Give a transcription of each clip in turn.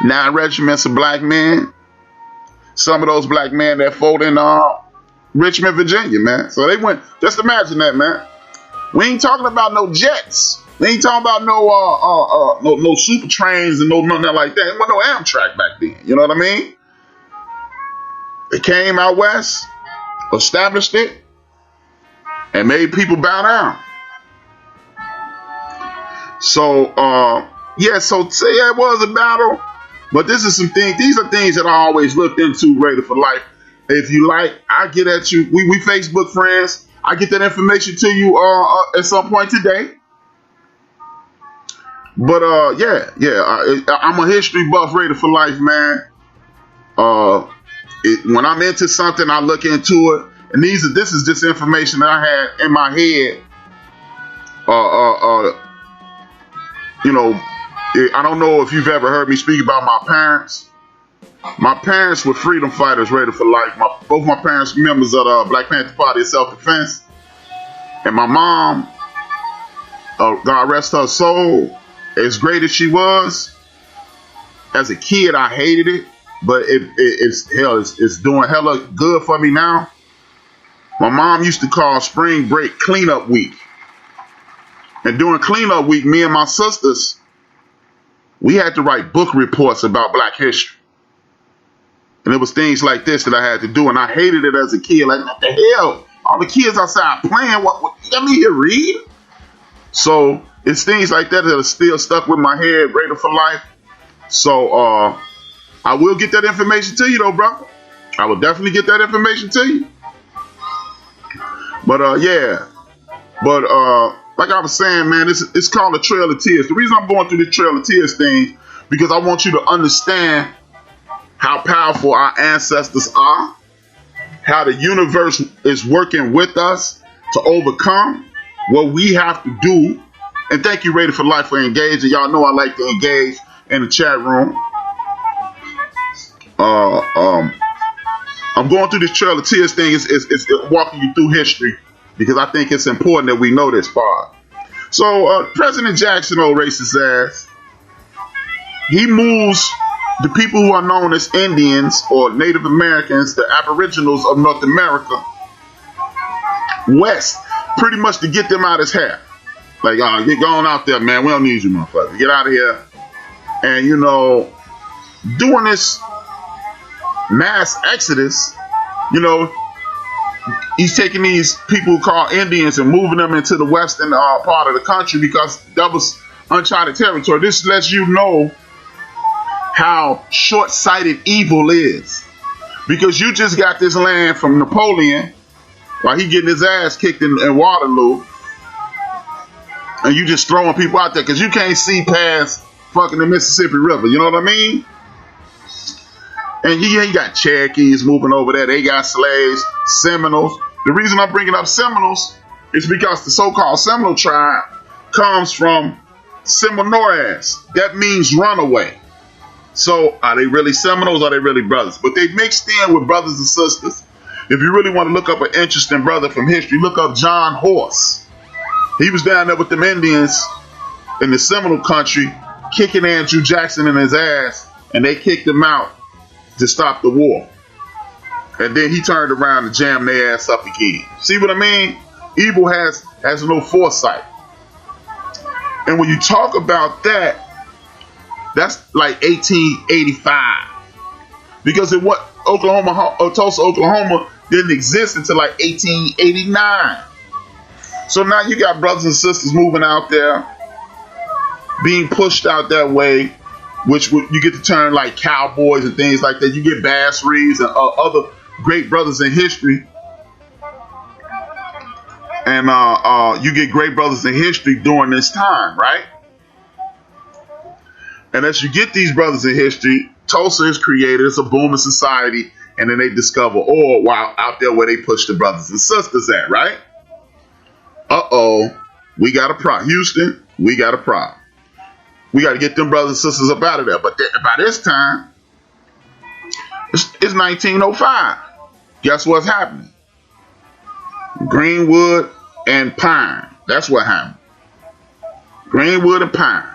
9 regiments of black men. Some of those black men that fought in Richmond, Virginia, man. So they went. Just imagine that, man. We ain't talking about no jets. We ain't talking about no super trains and nothing like that. There wasn't no Amtrak back then. You know what I mean? They came out west, established it, and made people bow down. So it was a battle, but this is some things. These are things that I always looked into. Raider for Life. If you like, I get at you. We Facebook friends. I get that information to you at some point today. But I'm a history buff, Raider for Life, man. When I'm into something, I look into it, and this is just information that I had in my head. I don't know if you've ever heard me speak about my parents. My parents were freedom fighters, Raider for Life. Both my parents were members of the Black Panther Party of Self-Defense. And my mom, God rest her soul, as great as she was, as a kid, I hated it. But it's doing hella good for me now. My mom used to call spring break cleanup week. And during cleanup week, me and my sisters, we had to write book reports about black history. And it was things like this that I had to do, and I hated it as a kid. Like, what the hell? All the kids outside playing, what let me hear read? So it's things like that that are still stuck with my head, Raider for Life. So I will get that information to you though, bro. I will definitely get that information to you. But like I was saying, man, it's called a Trail of Tears. The reason I'm going through this Trail of Tears thing, because I want you to understand how powerful our ancestors are, how the universe is working with us to overcome what we have to do. And thank you, Raider for Life, for engaging. Y'all know I like to engage in the chat room. I'm going through this Trail of Tears thing. It's walking you through history, because I think it's important that we know this part. So President Jackson, old racist ass, he moves the people who are known as Indians or Native Americans, the Aboriginals of North America, west, pretty much to get them out his hair. Like, get going out there, man. We don't need you, motherfucker. Get out of here. And, doing this mass exodus, he's taking these people called Indians and moving them into the western part of the country, because that was uncharted territory. This lets you know how short-sighted evil is, because you just got this land from Napoleon while he getting his ass kicked in Waterloo, and you just throwing people out there because you can't see past fucking the Mississippi River. You know what I mean? And he got Cherokees moving over there. They got slaves, Seminoles. The reason I'm bringing up Seminoles is because the so-called Seminole tribe comes from Seminoles. That means runaway. So are they really Seminoles or are they really brothers? But they mixed in with brothers and sisters. If you really want to look up an interesting brother from history, look up John Horse. He was down there with them Indians in the Seminole country, kicking Andrew Jackson in his ass, and they kicked him out to stop the war. And then he turned around and jammed their ass up again. See what I mean? Evil has no foresight. And when you talk about that, that's like 1885. Because Tulsa, Oklahoma didn't exist until like 1889. So now you got brothers and sisters moving out there, being pushed out that way, which you get to turn like cowboys and things like that. You get Bass Reeves and other great brothers in history. And you get great brothers in history during this time, right? And as you get these brothers in history, Tulsa is created. It's a booming society. And then they discover oil while out there where they push the brothers and sisters at, right? We got a problem. Houston, we got a problem. We got to get them brothers and sisters up out of there. But by this time, it's 1905. Guess what's happening? Greenwood and Pine. That's what happened. Greenwood and Pine.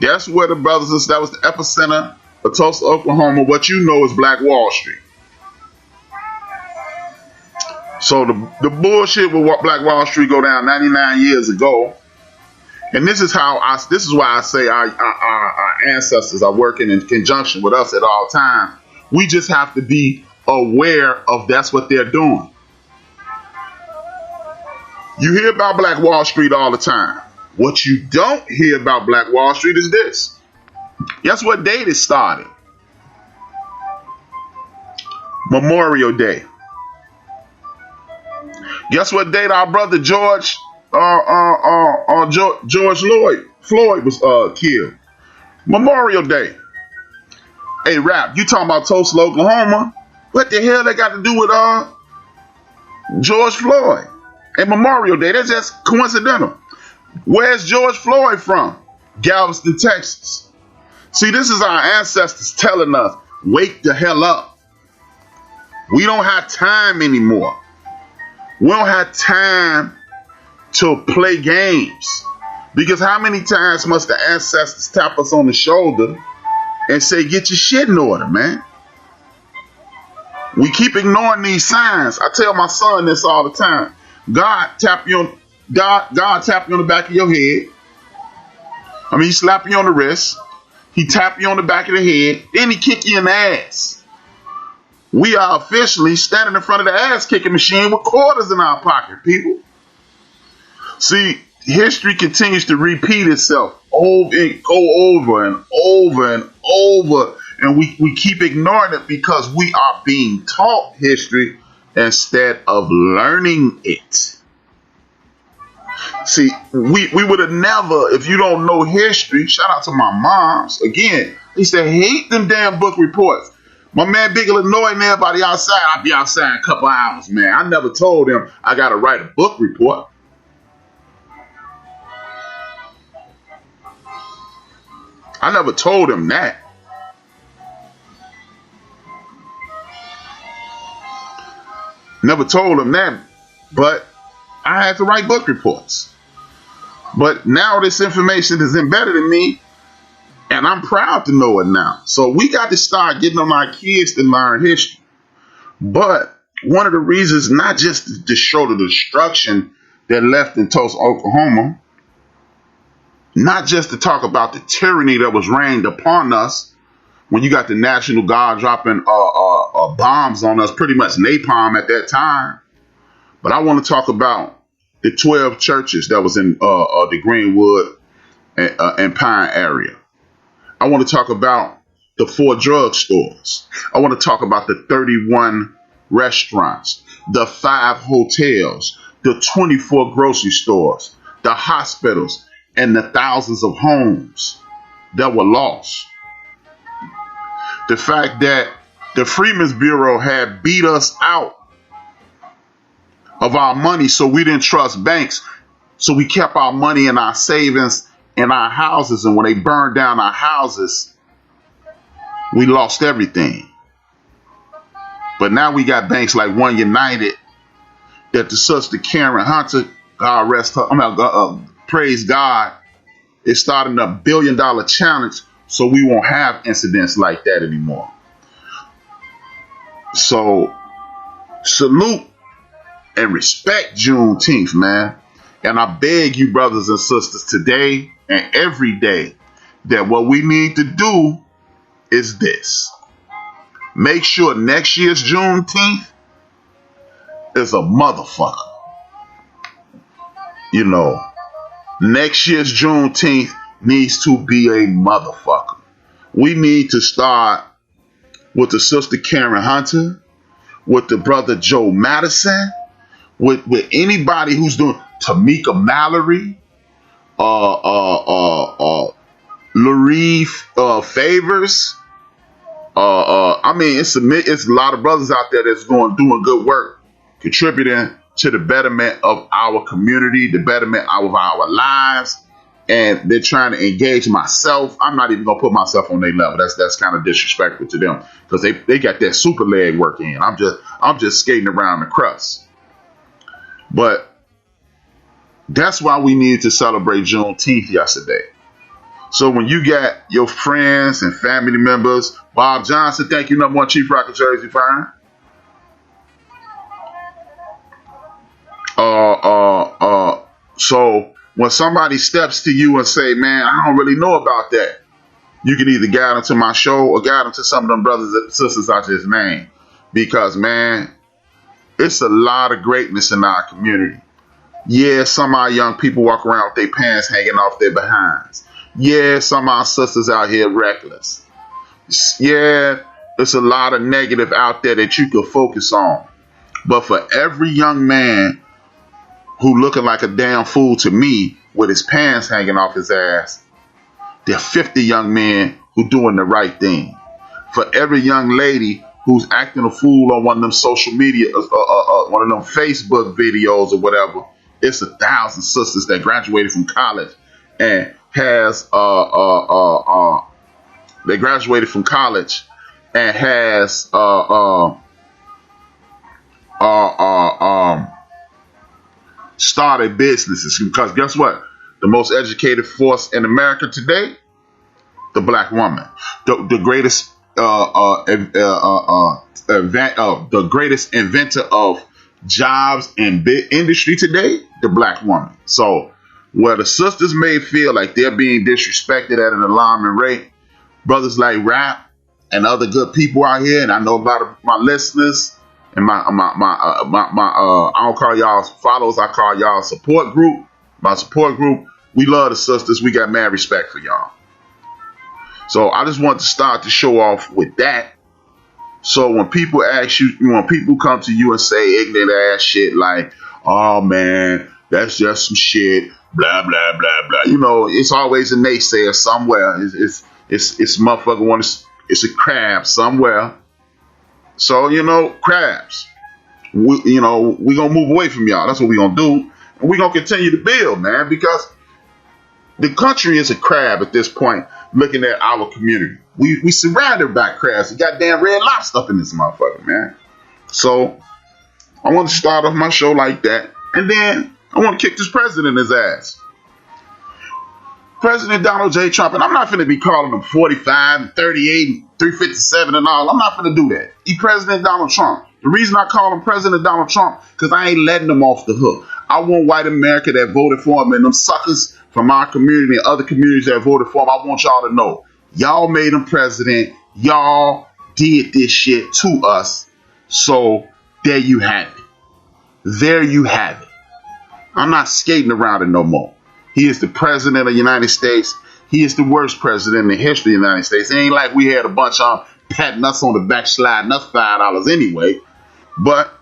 That's where the brothers, that was the epicenter of Tulsa, Oklahoma, what you know is Black Wall Street. So the bullshit with what Black Wall Street go down 99 years ago. And this is why I say our ancestors are working in conjunction with us at all times. We just have to be aware of that's what they're doing. You hear about Black Wall Street all the time. What you don't hear about Black Wall Street is this. Guess what date it started? Memorial Day. Guess what date our brother George Floyd was killed? Memorial Day. Hey, Rap, you talking about Tulsa, Oklahoma? What the hell they got to do with George Floyd and Memorial Day? That's just coincidental. Where's George Floyd from? Galveston, Texas. See, this is our ancestors telling us, wake the hell up. We don't have time anymore. We don't have time to play games. Because how many times must the ancestors tap us on the shoulder and say, get your shit in order, man? We keep ignoring these signs. I tell my son this all the time. God tap you on the back of your head. I mean, he slap you on the wrist. He tap you on the back of the head. Then he kick you in the ass. We are officially standing in front of the ass kicking machine with quarters in our pocket, people. See, history continues to repeat itself over and go over and over and over. And we keep ignoring it because we are being taught history instead of learning it. See, we would have never, if you don't know history, shout out to my moms. Again, they used to hate them damn book reports. My man Big Illinois and everybody outside, I'll be outside in a couple hours, man. I never told him I got to write a book report. I never told him that. Never told him that, but I had to write book reports. But now this information is embedded in me, and I'm proud to know it now. So we got to start getting on our kids to learn history. But one of the reasons, not just to show the destruction that left in Tulsa, Oklahoma, not just to talk about the tyranny that was rained upon us when you got the National Guard dropping bombs on us, pretty much napalm at that time. But I want to talk about the 12 churches that was in the Greenwood and Pine area. I want to talk about the 4 drug stores. I want to talk about the 31 restaurants, the 5 hotels, the 24 grocery stores, the hospitals, and the thousands of homes that were lost. The fact that the Freedmen's Bureau had beat us out of our money, so we didn't trust banks. So we kept our money in our savings in our houses, and when they burned down our houses, we lost everything. But now we got banks like One United that the sister Karen Hunter, God rest her, praise God, is starting a $1 billion challenge so we won't have incidents like that anymore. So salute and respect Juneteenth, man. And I beg you, brothers and sisters, today and every day, that what we need to do is this. Make sure next year's Juneteenth is a motherfucker. You know, next year's Juneteenth needs to be a motherfucker. We need to start with the sister Karen Hunter, with the brother Joe Madison, with anybody who's doing Tamika Mallory, Lurie Favors. I mean, it's a lot of brothers out there that's doing good work, contributing to the betterment of our community, the betterment of our lives, and they're trying to engage myself. I'm not even gonna put myself on their level. That's kind of disrespectful to them because they got that super leg work in. I'm just skating around the crust. But that's why we needed to celebrate Juneteenth yesterday. So when you got your friends and family members, Bob Johnson, thank you, #1 Chief Rocket Jersey Fire. So when somebody steps to you and say, man, I don't really know about that, you can either guide them to my show or guide them to some of them brothers and sisters I just named. Because, man, it's a lot of greatness in our community. Yeah, some of our young people walk around with their pants hanging off their behinds. Yeah, some of our sisters out here reckless. Yeah, there's a lot of negative out there that you could focus on. But for every young man who looking like a damn fool to me with his pants hanging off his ass, there are 50 young men who doing the right thing. For every young lady who's acting a fool on one of them social media, one of them Facebook videos or whatever, it's 1,000 sisters that graduated from college and has they graduated from college and has started businesses. Because guess what? The most educated force in America today, the black woman. The greatest the greatest inventor of jobs in big industry today, the black woman. So where the sisters may feel like they're being disrespected at an alarming rate, brothers like Rap and other good people out here, and I know a lot of my listeners and my I don't call y'all followers, I call y'all support group. My support group, we love the sisters. We got mad respect for y'all. So I just want to start to show off with that. So when people ask you, when people come to you and say ignorant ass shit like, oh man, that's just some shit, blah, blah, blah, blah. You know, it's always a naysayer somewhere. It's motherfucker it's a crab somewhere. So, you know, crabs. We gonna move away from y'all. That's what we gonna do. And we gonna continue to build, man, because the country is a crab at this point, looking at our community. We surrounded by crabs. We got damn red lobster up in this motherfucker, man. So I want to start off my show like that. And then I want to kick this president in his ass. President Donald J. Trump, and I'm not finna be calling him 45, 38, 357 and all. I'm not finna do that. He President Donald Trump. The reason I call him President Donald Trump, because I ain't letting him off the hook. I want white America that voted for him and them suckers from our community and other communities that voted for him. I want y'all to know, y'all made him president. Y'all did this shit to us. So there you have it. There you have it. I'm not skating around it no more. He is the president of the United States. He is the worst president in the history of the United States. It ain't like we had a bunch of patting us on the back, sliding us $5 anyway. But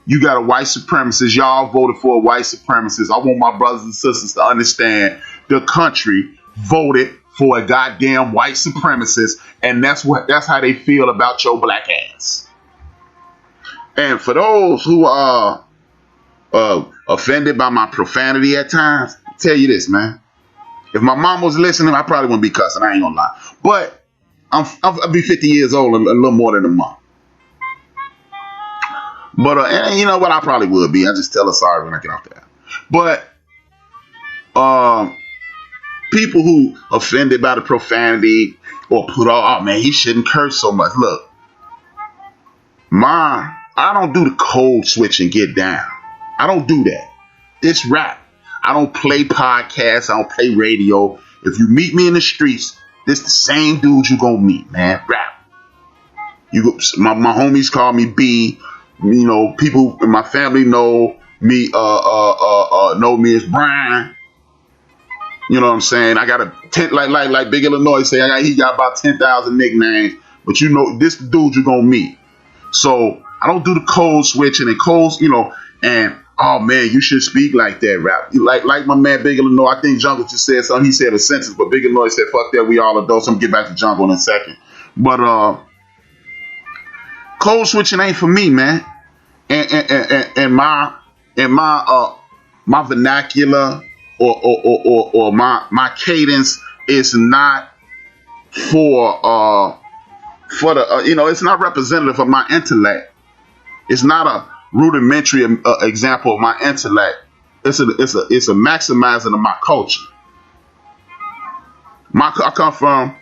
you got a white supremacist. Y'all voted for a white supremacist. I want my brothers and sisters to understand the country voted for a goddamn white supremacist, and that's how they feel about your black ass. And for those who are offended by my profanity at times, I'll tell you this, man. If my mom was listening, I probably wouldn't be cussing. I ain't gonna lie. But I'll be 50 years old in a little more than a month. But and you know what? I probably would be. I just tell her sorry when I get off there. But people who offended by the profanity or put oh man, he shouldn't curse so much. Look, I don't do the code switch and get down. I don't do that. It's rap. I don't play podcasts. I don't play radio. If you meet me in the streets, this the same dude you gonna meet, man. Rap. My homies call me B. You know, people in my family know me. Know me as Brian. You know what I'm saying? I got like Big Illinois say. He got about 10,000 nicknames. But you know, this the dude you gonna meet. So I don't do the code switching and codes. You know, and oh man, you should speak like that, rap. Like my man Big Illinois. I think Jungle just said something. He said a sentence, but Big Illinois said, "Fuck that, we all adults." I'm gonna get back to Jungle in a second. But code switching ain't for me, man. And my vernacular or my cadence is not for the you know, it's not representative of my intellect. It's not a rudimentary example of my intellect. It's a maximizing of my culture. I come from